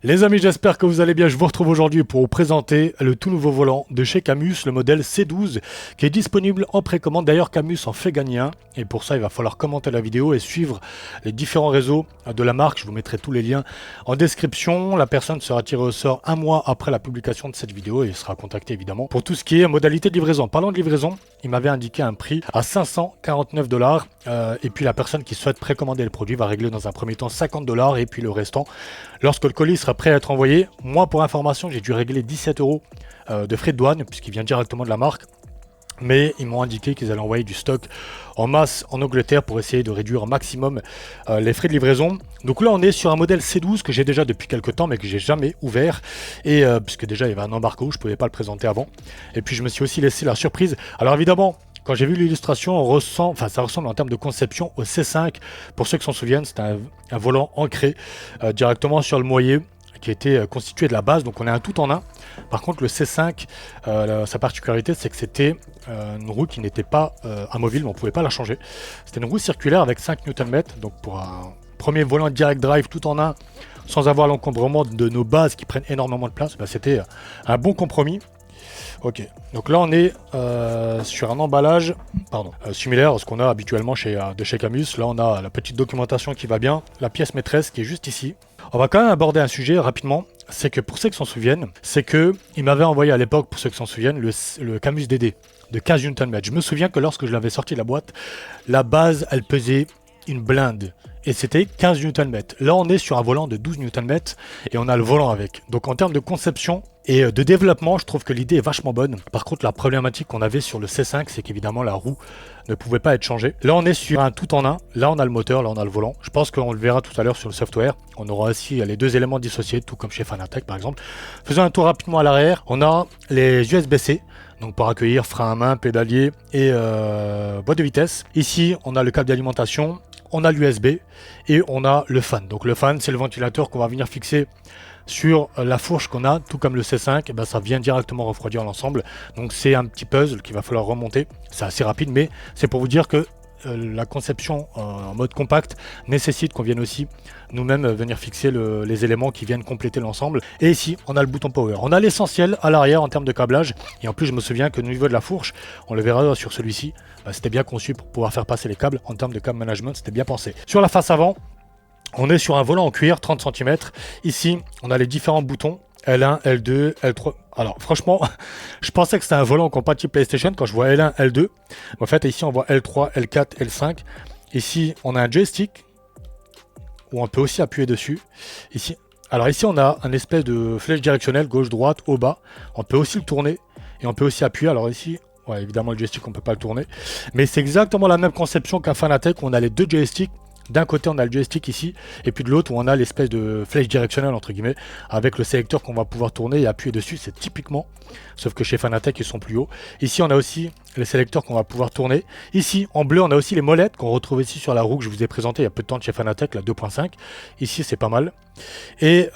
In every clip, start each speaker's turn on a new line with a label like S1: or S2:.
S1: Les amis, j'espère que vous allez bien. Je vous retrouve aujourd'hui pour vous présenter le tout nouveau volant de chez Camus, le modèle C12, qui est disponible en précommande. D'ailleurs, Camus en fait gagner un. Et pour ça, il va falloir commenter la vidéo et suivre les différents réseaux de la marque. Je vous mettrai tous les liens en description. La personne sera tirée au sort un mois après la publication de cette vidéo et sera contactée évidemment pour tout ce qui est modalité de livraison. Parlant de livraison, il m'avait indiqué un prix à 549 $. Et puis la personne qui souhaite précommander le produit va régler dans un premier temps 50 $ et puis le restant lorsque le colis sera prêt à être envoyé. Moi, pour information, j'ai dû régler 17 € de frais de douane puisqu'il vient directement de la marque. Mais ils m'ont indiqué qu'ils allaient envoyer du stock en masse en Angleterre pour essayer de réduire au maximum les frais de livraison. Donc là, on est sur un modèle C12 que j'ai déjà depuis quelques temps mais que j'ai jamais ouvert. Et puisque déjà, il y avait un embargo, je ne pouvais pas le présenter avant. Et puis, je me suis aussi laissé la surprise. Alors évidemment, quand j'ai vu l'illustration, ça ressemble en termes de conception au C5. Pour ceux qui s'en souviennent, c'est un volant ancré directement sur le moyer qui était constitué de la base. Donc on est un tout en un. Par contre, le C5, sa particularité, c'est que c'était une roue qui n'était pas amovible, mais on ne pouvait pas la changer. C'était une roue circulaire avec 5 Nm. Donc pour un premier volant direct drive tout en un, sans avoir l'encombrement de nos bases qui prennent énormément de place, c'était un bon compromis. Ok, donc là on est sur un emballage similaire à ce qu'on a habituellement de chez Camus. Là on a la petite documentation qui va bien, la pièce maîtresse qui est juste ici. On va quand même aborder un sujet rapidement, c'est que pour ceux qui s'en souviennent, c'est que il m'avait envoyé à l'époque, pour ceux qui s'en souviennent, le Camus DD de 15 Nm. Je me souviens que lorsque je l'avais sorti de la boîte, la base elle pesait une blinde. Et c'était 15 Nm. Là, on est sur un volant de 12 Nm et on a le volant avec. Donc, en termes de conception et de développement, je trouve que l'idée est vachement bonne. Par contre, la problématique qu'on avait sur le C5, c'est qu'évidemment, la roue ne pouvait pas être changée. Là, on est sur un tout en un. Là, on a le moteur, là, on a le volant. Je pense qu'on le verra tout à l'heure sur le software. On aura aussi les deux éléments dissociés, tout comme chez Fanatec, par exemple. Faisons un tour rapidement à l'arrière. On a les USB-C. Donc pour accueillir frein à main, pédalier et boîte de vitesse. Ici, on a le câble d'alimentation. On a l'USB et on a le fan. Donc le fan, c'est le ventilateur qu'on va venir fixer sur la fourche qu'on a, tout comme le C5, et ça vient directement refroidir l'ensemble. Donc c'est un petit puzzle qu'il va falloir remonter. C'est assez rapide, mais c'est pour vous dire que la conception en mode compact nécessite qu'on vienne aussi nous-mêmes venir fixer les éléments qui viennent compléter l'ensemble. Et ici, on a le bouton power. On a l'essentiel à l'arrière en termes de câblage. Et en plus, je me souviens que au niveau de la fourche, on le verra sur celui-ci, c'était bien conçu pour pouvoir faire passer les câbles. En termes de câble management, c'était bien pensé. Sur la face avant, on est sur un volant en cuir 30 cm. Ici, on a les différents boutons. L1, L2, L3. Alors franchement, je pensais que c'était un volant compatible PlayStation quand je vois L1, L2. En fait, ici on voit L3, L4, L5. Ici, on a un joystick où on peut aussi appuyer dessus. Ici, on a un espèce de flèche directionnelle gauche, droite, haut, bas. On peut aussi le tourner et on peut aussi appuyer. Alors ici, ouais, évidemment le joystick on peut pas le tourner, mais c'est exactement la même conception qu'un Fanatec où on a les deux joysticks. D'un côté on a le joystick ici et puis de l'autre où on a l'espèce de flèche directionnelle entre guillemets avec le sélecteur qu'on va pouvoir tourner et appuyer dessus. C'est typiquement, sauf que chez Fanatec ils sont plus hauts. Ici on a aussi les sélecteurs qu'on va pouvoir tourner. Ici en bleu on a aussi les molettes qu'on retrouve ici sur la roue que je vous ai présenté il y a peu de temps de chez Fanatec, la 2.5. Ici c'est pas mal. Et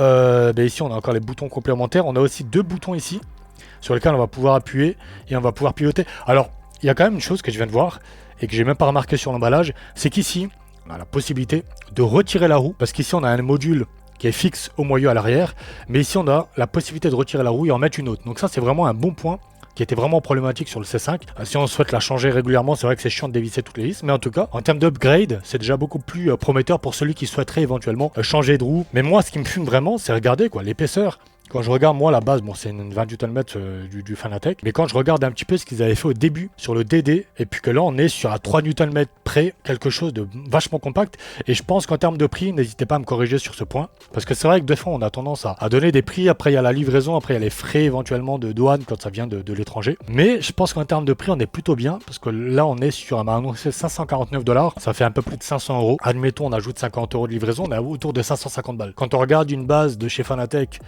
S1: ici on a encore les boutons complémentaires. On a aussi deux boutons ici sur lesquels on va pouvoir appuyer et on va pouvoir piloter. Alors il y a quand même une chose que je viens de voir et que j'ai même pas remarqué sur l'emballage, c'est qu'ici on a la possibilité de retirer la roue, parce qu'ici on a un module qui est fixe au moyeu à l'arrière, mais ici on a la possibilité de retirer la roue et en mettre une autre. Donc ça c'est vraiment un bon point qui était vraiment problématique sur le C5. Si on souhaite la changer régulièrement, c'est vrai que c'est chiant de dévisser toutes les vis, mais en tout cas en termes d'upgrade, c'est déjà beaucoup plus prometteur pour celui qui souhaiterait éventuellement changer de roue. Mais moi ce qui me fume vraiment, c'est regarder l'épaisseur. Quand je regarde, moi, la base, bon, c'est une 20 Nm du Fanatec, mais quand je regarde un petit peu ce qu'ils avaient fait au début sur le DD, et puis que là, on est sur à 3 Nm près, quelque chose de vachement compact, et je pense qu'en termes de prix, n'hésitez pas à me corriger sur ce point, parce que c'est vrai que des fois, on a tendance à donner des prix, après il y a la livraison, après il y a les frais éventuellement de douane quand ça vient de l'étranger, mais je pense qu'en termes de prix, on est plutôt bien, parce que là, on est sur, annoncé 549 $, ça fait un peu plus de 500 €, admettons, on ajoute 50 € de livraison, on est autour de 550 balles. Quand on regarde une base de chez Fanatec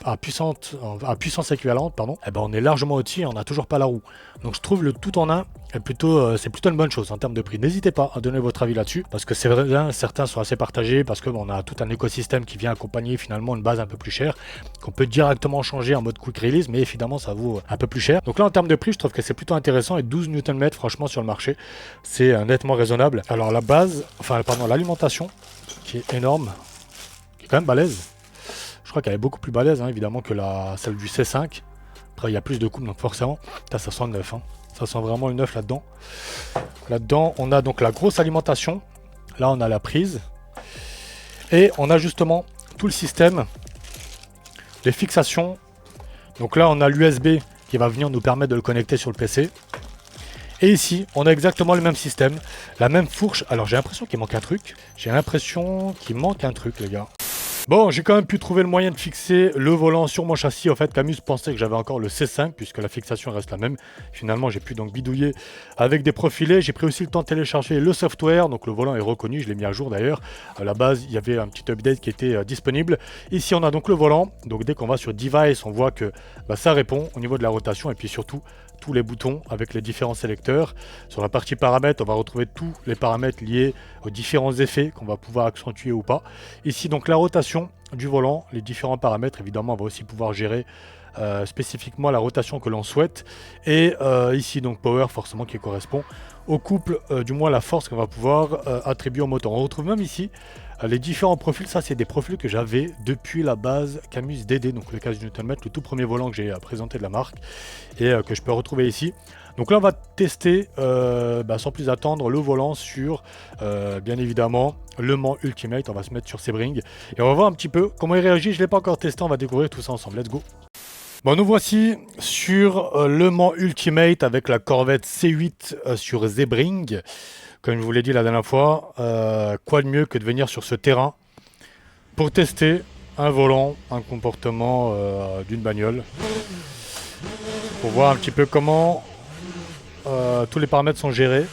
S1: à puissance équivalente, on est largement au-dessus et on n'a toujours pas la roue. Donc je trouve le tout en un c'est plutôt une bonne chose en termes de prix. N'hésitez pas à donner votre avis là-dessus, parce que c'est vrai, certains sont assez partagés, parce qu'on a tout un écosystème qui vient accompagner finalement une base un peu plus chère, qu'on peut directement changer en mode quick release, mais évidemment ça vaut un peu plus cher. Donc là en termes de prix, je trouve que c'est plutôt intéressant, et 12 Nm franchement sur le marché, c'est nettement raisonnable. Alors la base, l'alimentation qui est énorme, qui est quand même balèze. Je crois qu'elle est beaucoup plus balèze, hein, évidemment, que celle du C5. Après, il y a plus de coupe, donc forcément, ça sent le neuf. Hein. Ça sent vraiment le neuf là-dedans. Là-dedans, on a donc la grosse alimentation. Là, on a la prise. Et on a justement tout le système, les fixations. Donc là, on a l'USB qui va venir nous permettre de le connecter sur le PC. Et ici, on a exactement le même système, la même fourche. Alors, j'ai l'impression qu'il manque un truc. J'ai l'impression qu'il manque un truc, les gars. Bon, j'ai quand même pu trouver le moyen de fixer le volant sur mon châssis. En fait, Camus pensait que j'avais encore le C5 puisque la fixation reste la même. Finalement, j'ai pu donc bidouiller avec des profilés. J'ai pris aussi le temps de télécharger le software. Donc le volant est reconnu, je l'ai mis à jour d'ailleurs. À la base, il y avait un petit update qui était disponible. Ici, on a donc le volant. Donc dès qu'on va sur Device, on voit que ça répond au niveau de la rotation et puis surtout tous les boutons avec les différents sélecteurs. Sur la partie paramètres, on va retrouver tous les paramètres liés aux différents effets qu'on va pouvoir accentuer ou pas. Ici, donc la rotation du volant, les différents paramètres, évidemment, on va aussi pouvoir gérer spécifiquement la rotation que l'on souhaite. Et ici, donc Power, forcément, qui correspond au couple, du moins la force qu'on va pouvoir attribuer au moteur. On retrouve même ici les différents profils. Ça, c'est des profils que j'avais depuis la base Camus DD, donc le 15 Nm, le tout premier volant que j'ai présenté de la marque et que je peux retrouver ici. Donc là, on va tester sans plus attendre le volant sur, bien évidemment, Le Mans Ultimate. On va se mettre sur Sebring et on va voir un petit peu comment il réagit. Je ne l'ai pas encore testé, on va découvrir tout ça ensemble. Let's go. Bon, nous voici sur Le Mans Ultimate avec la Corvette C8 sur Sebring. Comme je vous l'ai dit la dernière fois, quoi de mieux que de venir sur ce terrain pour tester un volant, un comportement d'une bagnole. Pour voir un petit peu comment tous les paramètres sont gérés.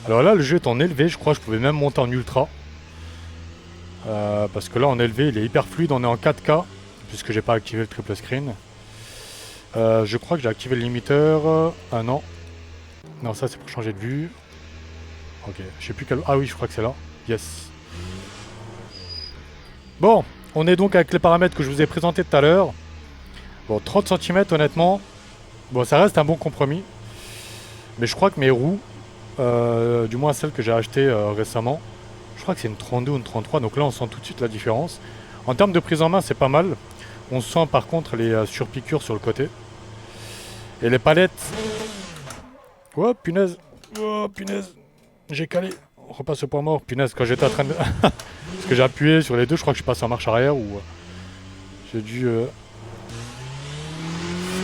S1: Alors là, le jeu est en élevé, je crois que je pouvais même monter en ultra. Parce que là, en élevé, il est hyper fluide, on est en 4K, puisque j'ai pas activé le triple screen. Je crois que j'ai activé le limiteur. Ah non. Non, ça c'est pour changer de vue. Ok, je sais plus quel... Ah oui, je crois que c'est là. Yes. Bon, on est donc avec les paramètres que je vous ai présentés tout à l'heure. Bon, 30 cm honnêtement. Bon, ça reste un bon compromis. Mais je crois que mes roues, du moins celles que j'ai achetées récemment, je crois que c'est une 32 ou une 33. Donc là, on sent tout de suite la différence. En termes de prise en main, c'est pas mal. On sent par contre les surpiqûres sur le côté. Et les palettes... Oh, punaise. Oh, punaise. J'ai calé. On repasse au point mort. Punaise, quand j'étais en train de... Parce que j'ai appuyé sur les deux, je crois que je suis passé en marche arrière ou... J'ai dû...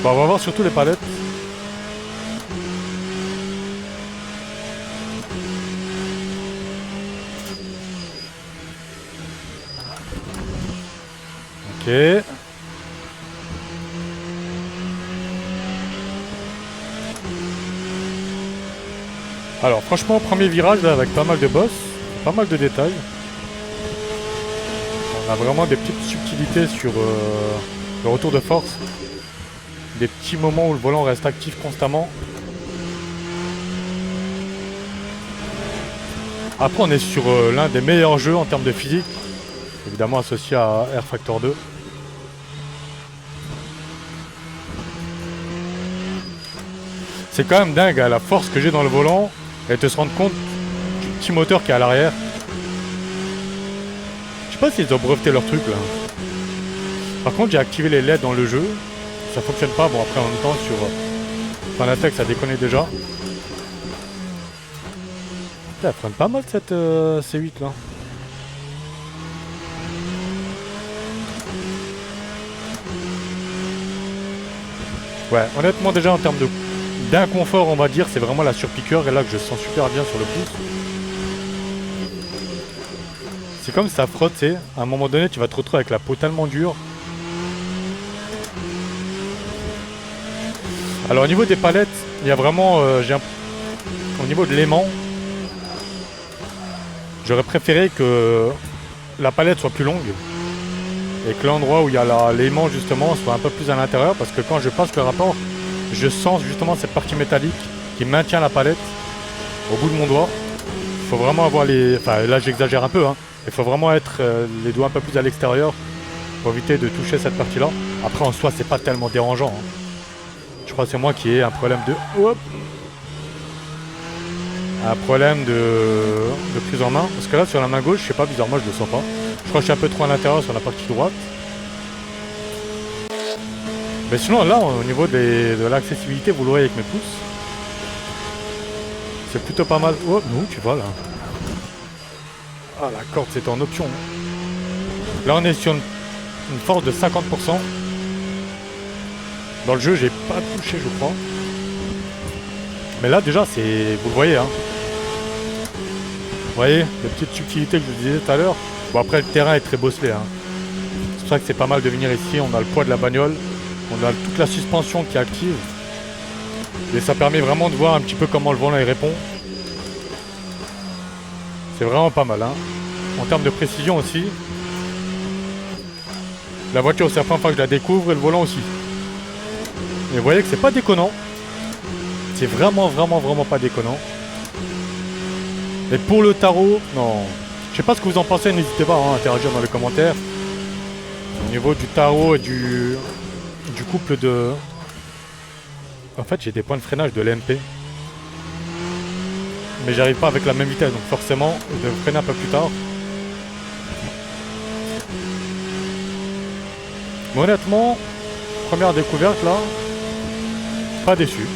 S1: Bon, on va voir surtout les palettes. Ok. Alors franchement, premier virage là, avec pas mal de boss, pas mal de détails. On a vraiment des petites subtilités sur le retour de force. Des petits moments où le volant reste actif constamment. Après on est sur l'un des meilleurs jeux en termes de physique. Évidemment associé à Air Factor 2. C'est quand même dingue la force que j'ai dans le volant. Et te se rendre compte du petit moteur qui est à l'arrière. Je sais pas s'ils ont breveté leur truc là. Par contre j'ai activé les LED dans le jeu. Ça fonctionne pas, bon après en même temps sur Fanatec ça déconne déjà. Elle freine pas mal cette C8 là. Ouais, honnêtement déjà en termes d'inconfort on va dire, c'est vraiment la surpiqûre et là que je sens super bien sur le pouce. C'est comme si ça frotte, tu sais, à un moment donné tu vas te retrouver avec la peau tellement dure. Alors au niveau des palettes, il y a vraiment, au niveau de l'aimant, j'aurais préféré que la palette soit plus longue et que l'endroit où il y a l'aimant justement soit un peu plus à l'intérieur parce que quand je passe le rapport, je sens justement cette partie métallique qui maintient la palette au bout de mon doigt. Il faut vraiment avoir les... Enfin là j'exagère un peu, hein. Il faut vraiment être les doigts un peu plus à l'extérieur pour éviter de toucher cette partie là. Après en soi c'est pas tellement dérangeant, hein. Je crois que c'est moi qui ai un problème de... Hop, un problème de prise en main. Parce que là sur la main gauche, je sais pas, bizarrement je le sens pas. Je crois que je suis un peu trop à l'intérieur sur la partie droite. Mais sinon là au niveau de l'accessibilité, vous le voyez avec mes pouces. C'est plutôt pas mal. Oh, où tu vas là? Ah, la corde c'est en option. Là on est sur une force de 50%. Dans le jeu j'ai pas touché je crois. Mais là déjà c'est. Vous le voyez hein. Vous voyez, les petites subtilités que je vous disais tout à l'heure. Bon après le terrain est très bosselé hein. C'est pour ça que c'est pas mal de venir ici. On a le poids de la bagnole. On a toute la suspension qui est active. Et ça permet vraiment de voir un petit peu comment le volant il répond. C'est vraiment pas mal hein. En termes de précision aussi. La voiture c'est la première fois que je la découvre et le volant aussi. Et vous voyez que c'est pas déconnant. C'est vraiment pas déconnant. Et pour le tarot, non. Je sais pas ce que vous en pensez, n'hésitez pas à interagir dans les commentaires. Au niveau du tarot et du couple de... En fait j'ai des points de freinage de l'MP. Mais j'arrive pas avec la même vitesse, donc forcément je vais freiner un peu plus tard. Mais honnêtement, première découverte là, pas déçu.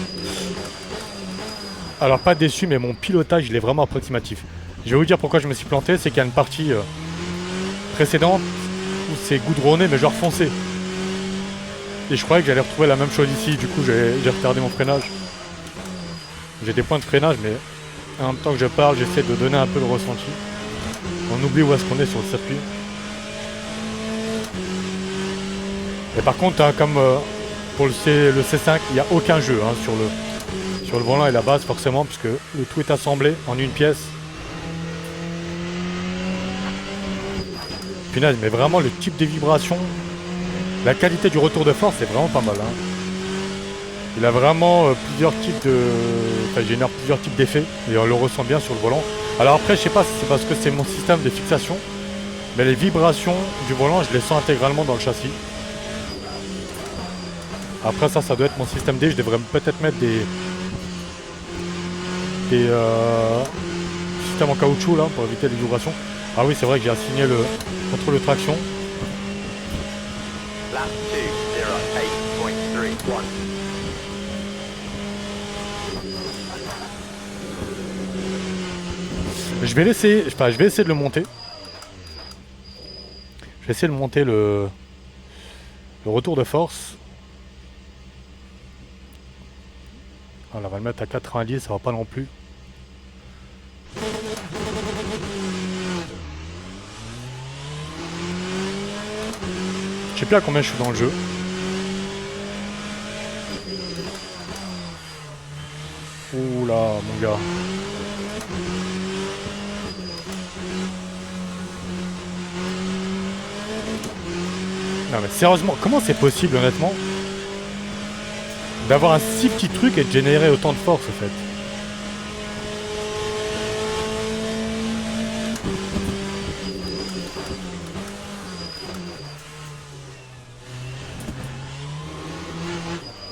S1: Alors pas déçu, mais mon pilotage il est vraiment approximatif. Je vais vous dire pourquoi je me suis planté, c'est qu'il y a une partie précédente où c'est goudronné mais genre foncé. Et je croyais que j'allais retrouver la même chose ici, du coup j'ai retardé mon freinage. J'ai des points de freinage mais en même temps que je parle j'essaie de donner un peu le ressenti. On oublie où est-ce qu'on est sur le circuit. Et par contre hein, comme pour le C5 il n'y a aucun jeu hein, sur le volant et la base forcément puisque le tout est assemblé en une pièce. Punaise, mais vraiment le type de vibration, la qualité du retour de force c'est vraiment pas mal hein. Il a vraiment plusieurs types de... Enfin il génère plusieurs types d'effets et on le ressent bien sur le volant. Alors après je sais pas si c'est parce que c'est mon système de fixation, mais les vibrations du volant je les sens intégralement dans le châssis. Après ça doit être mon système D, je devrais peut-être mettre des systèmes en caoutchouc là pour éviter les vibrations. Ah oui c'est vrai que j'ai assigné le contrôle de traction. Je vais essayer de le monter. Je vais essayer de monter le retour de force. Alors on va le mettre à 90, ça va pas non plus. Je sais plus à combien je suis dans le jeu. Ouh là mon gars. Non mais sérieusement, comment c'est possible honnêtement d'avoir un si petit truc et de générer autant de force en fait?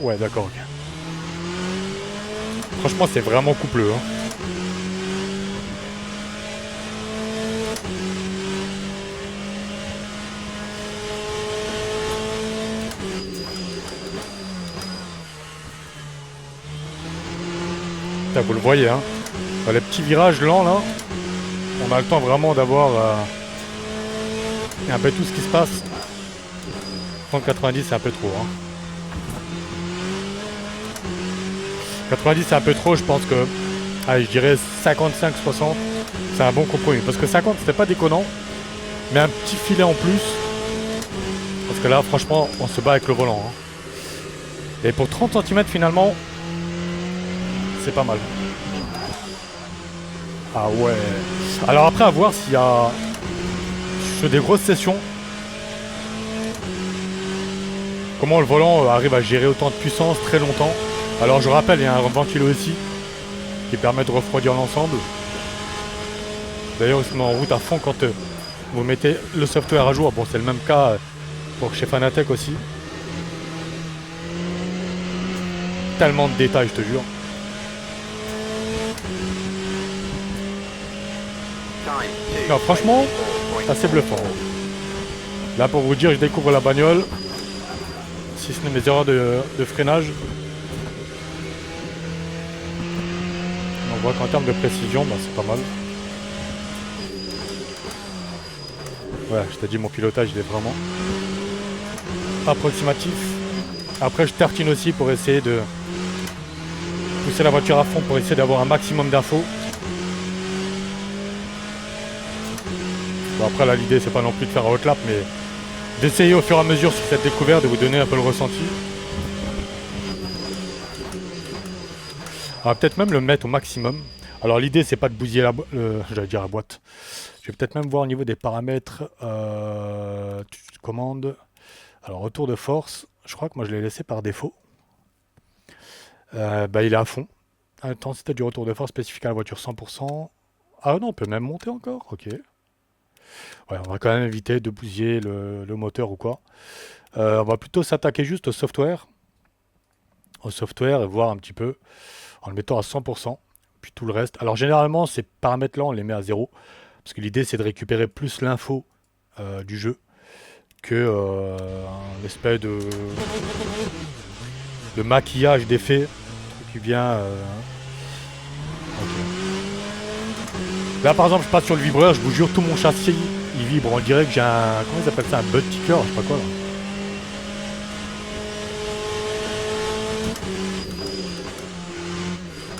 S1: Ouais d'accord, ok. Franchement c'est vraiment coupleux hein. Là, vous le voyez hein. Dans les petits virages lents là, on a le temps vraiment d'avoir un peu tout ce qui se passe. 90 c'est un peu trop hein. 90 c'est un peu trop, je pense que allez, je dirais 55-60 c'est un bon compromis. Parce que 50 c'était pas déconnant, mais un petit filet en plus. Parce que là franchement on se bat avec le volant hein. Et pour 30 cm finalement c'est pas mal. Ah ouais. Alors après à voir s'il y a sur des grosses sessions comment le volant arrive à gérer autant de puissance très longtemps. Alors je rappelle, il y a un ventilo aussi qui permet de refroidir l'ensemble. D'ailleurs il se met en route à fond quand vous mettez le software à jour. Bon c'est le même cas pour chez Fanatec aussi. Tellement de détails je te jure. Non franchement, C'est assez bluffant. Là, pour vous dire, je découvre la bagnole. Si ce n'est mes erreurs de freinage. On voit qu'en termes de précision, bah, c'est pas mal. Ouais, je t'ai dit, mon pilotage, il est vraiment approximatif. Après, je tartine aussi pour essayer de pousser la voiture à fond pour essayer d'avoir un maximum d'infos. Bon, après, là, l'idée, c'est pas non plus de faire un hot lap, mais d'essayer au fur et à mesure sur cette découverte de vous donner un peu le ressenti. On va peut-être même le mettre au maximum. Alors, l'idée, c'est pas de bousiller j'allais dire la boîte. Je vais peut-être même voir au niveau des paramètres. Commande. Alors, retour de force. Je crois que moi, je l'ai laissé par défaut. Bah, il est à fond. Intensité du retour de force spécifique à la voiture 100%. Ah non, on peut même monter encore. Ok. Ouais, on va quand même éviter de bousiller le moteur ou quoi. On va plutôt s'attaquer juste au software. Au software et voir un petit peu en le mettant à 100%. Puis tout le reste. Alors généralement, ces paramètres-là, on les met à 0. Parce que l'idée, c'est de récupérer plus l'info du jeu que un espèce de maquillage d'effets qui vient... Okay. Là, par exemple, je passe sur le vibreur, je vous jure, tout mon châssis, il vibre. On dirait que j'ai un... Comment ils appellent ça? Un butt ticker, je sais pas quoi, là.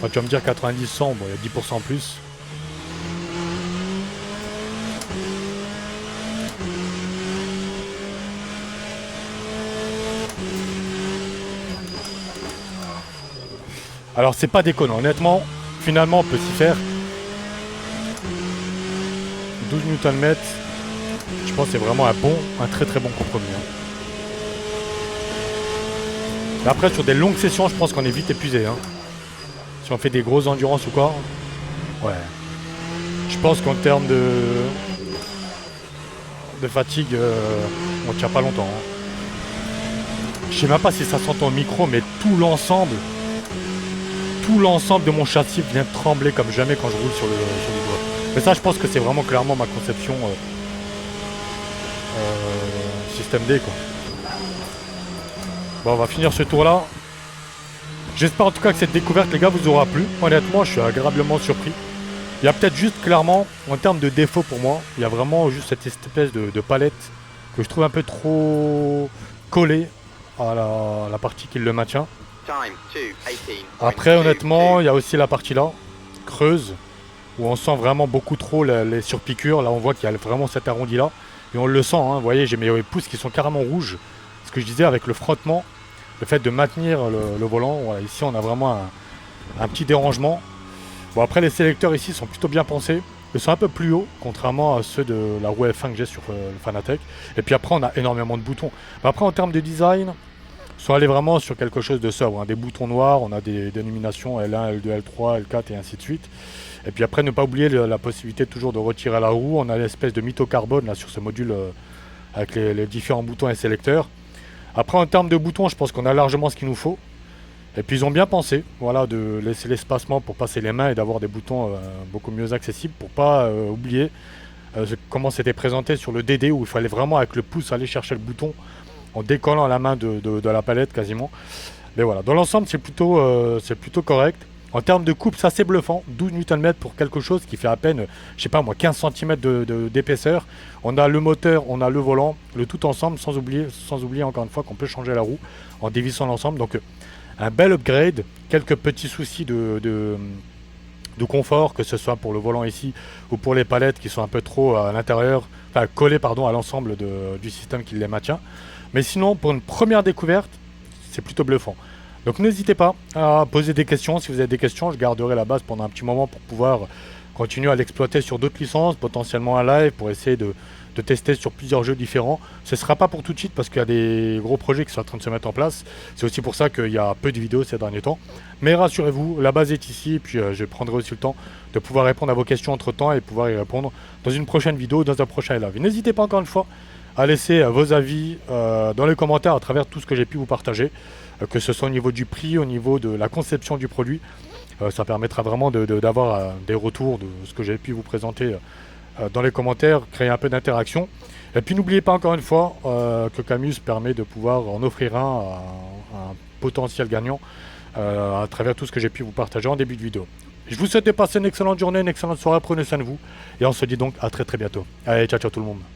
S1: Ah, tu vas me dire 90-100, bon, il y a 10% en plus. Alors, c'est pas déconnant, honnêtement. Finalement, on peut s'y faire. 12 Nm, je pense que c'est vraiment un très très bon compromis. Hein. Après, sur des longues sessions, je pense qu'on est vite épuisé. Hein. Si on fait des grosses endurances ou quoi. Ouais. Je pense qu'en termes de fatigue, on tient pas longtemps. Hein. Je sais même pas si ça s'entend au micro, mais tout l'ensemble de mon châssis vient trembler comme jamais quand je roule sur le doigt. Mais ça, je pense que c'est vraiment clairement ma conception système D, quoi. Bon, on va finir ce tour-là. J'espère en tout cas que cette découverte, les gars, vous aura plu. Honnêtement, je suis agréablement surpris. Il y a peut-être juste clairement, en termes de défaut pour moi, il y a vraiment juste cette espèce de palette que je trouve un peu trop collée à la partie qui le maintient. Après, honnêtement, il y a aussi la partie là, creuse, où on sent vraiment beaucoup trop les surpiqûres. Là, on voit qu'il y a vraiment cet arrondi là. Et on le sent, hein. Vous voyez, j'ai mes pouces qui sont carrément rouges. Ce que je disais avec le frottement, le fait de maintenir le volant. Voilà, ici, on a vraiment un petit dérangement. Bon, après, les sélecteurs ici sont plutôt bien pensés. Ils sont un peu plus hauts, contrairement à ceux de la roue F1 que j'ai sur le Fanatec. Et puis après, on a énormément de boutons. Mais après, en termes de design, ils sont allés vraiment sur quelque chose de sobre. Hein. Des boutons noirs, on a des dénominations L1, L2, L3, L4 et ainsi de suite. Et puis après, ne pas oublier la possibilité toujours de retirer la roue. On a l'espèce de mytho carbone là sur ce module avec les différents boutons et sélecteurs. Après, en termes de boutons, je pense qu'on a largement ce qu'il nous faut. Et puis ils ont bien pensé, voilà, de laisser l'espacement pour passer les mains et d'avoir des boutons beaucoup mieux accessibles pour pas oublier comment c'était présenté sur le DD où il fallait vraiment avec le pouce aller chercher le bouton en décollant la main de la palette quasiment. Mais voilà, dans l'ensemble c'est plutôt correct. En termes de coupe, c'est assez bluffant, 12 Nm pour quelque chose qui fait à peine, je sais pas moi, 15 cm d'épaisseur. On a le moteur, on a le volant, le tout ensemble, sans oublier encore une fois qu'on peut changer la roue en dévissant l'ensemble. Donc un bel upgrade, quelques petits soucis de confort, que ce soit pour le volant ici ou pour les palettes qui sont un peu trop à l'intérieur, enfin collées pardon, à l'ensemble du système qui les maintient. Mais sinon, pour une première découverte, c'est plutôt bluffant. Donc n'hésitez pas à poser des questions. Si vous avez des questions, je garderai la base pendant un petit moment pour pouvoir continuer à l'exploiter sur d'autres licences, potentiellement un live pour essayer de tester sur plusieurs jeux différents. Ce ne sera pas pour tout de suite parce qu'il y a des gros projets qui sont en train de se mettre en place. C'est aussi pour ça qu'il y a peu de vidéos ces derniers temps. Mais rassurez-vous, la base est ici et puis je prendrai aussi le temps de pouvoir répondre à vos questions entre temps et pouvoir y répondre dans une prochaine vidéo, dans un prochain live. N'hésitez pas encore une fois à laisser vos avis dans les commentaires à travers tout ce que j'ai pu vous partager, que ce soit au niveau du prix, au niveau de la conception du produit. Ça permettra vraiment d'avoir des retours de ce que j'ai pu vous présenter dans les commentaires, créer un peu d'interaction. Et puis n'oubliez pas encore une fois que Camus permet de pouvoir en offrir un potentiel gagnant à travers tout ce que j'ai pu vous partager en début de vidéo. Je vous souhaite de passer une excellente journée, une excellente soirée, prenez soin de vous et on se dit donc à très bientôt. Allez, ciao ciao tout le monde.